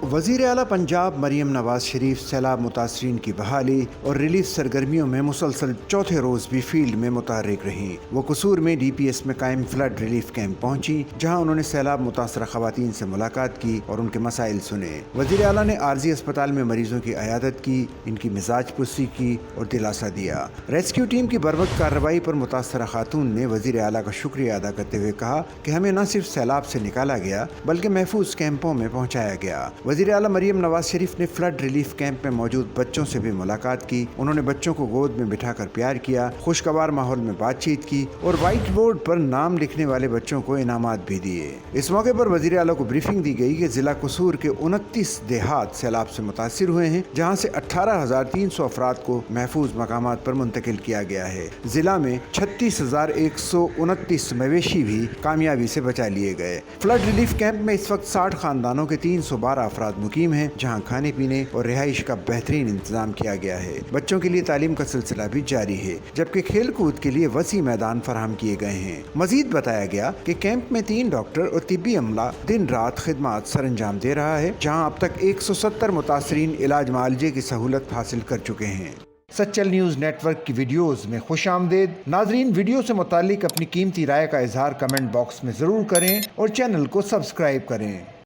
वज़ीर आला पंजाब मरीम नवाज शरीफ सैलाब मुतासरीन की बहाली और रिलीफ सरगर्मियों में मुसलसल चौथे रोज भी फील्ड में मुतहर्रिक रहीं। वो कसूर में DPS में कायम फ्लड रिलीफ कैंप पहुंची, जहां उन्होंने सैलाब मुतासरा खवातीन से मुलाकात की और उनके मसाइल सुने। वज़ीर आला ने आर्जी अस्पताल में मरीजों की अयादत की, इनकी मिजाज पुरसी की और दिलासा दिया। रेस्क्यू टीम की बरवक्त कार्रवाई पर मुतासरा खातून ने वज़ीर आला का शुक्रिया अदा करते हुए कहा कि हमें न सिर्फ सैलाब से निकाला गया बल्कि महफूज कैंपों में पहुँचाया गया। वज़ीर आला मरीम नवाज शरीफ ने फ्लड रिलीफ कैंप में मौजूद बच्चों से भी मुलाकात की। उन्होंने बच्चों को गोद में बिठाकर प्यार किया, खुशगवार माहौल में बातचीत की और व्हाइट बोर्ड पर नाम लिखने वाले बच्चों को इनामात भी दिए। इस मौके पर वज़ीर आला को ब्रीफिंग दी गई कि जिला कसूर के 29 देहात सैलाब से मुतासिर हुए हैं, जहाँ से 18,300 अफराद को महफूज मकामात पर मुंतकिल किया गया है। जिला में 36,129 मवेशी भी कामयाबी से बचा लिए गए। फ्लड रिलीफ कैंप में इस वक्त 60 खानदानों के 312 अफराद मुकीम हैं, जहां खाने पीने और रिहाइश का बेहतरीन इंतजाम किया गया है। बच्चों के लिए तालीम का सिलसिला भी जारी है, जबकि खेल कूद के लिए वसी मैदान फराहम किए गए हैं। मजीद बताया गया कि कैंप में 3 डॉक्टर और तिब्बी अमला दिन रात खिदमात सर अंजाम दे रहा है, जहाँ अब तक 170 मुतासरीन इलाज मुआलजे की सहूलत हासिल कर चुके हैं। सच्चल न्यूज़ नेटवर्क की वीडियोस में खुश आमदेद। नाजरीन, वीडियो से मुतालिक अपनी कीमती राय का इजहार कमेंट बॉक्स में ज़रूर करें और चैनल को सब्सक्राइब करें।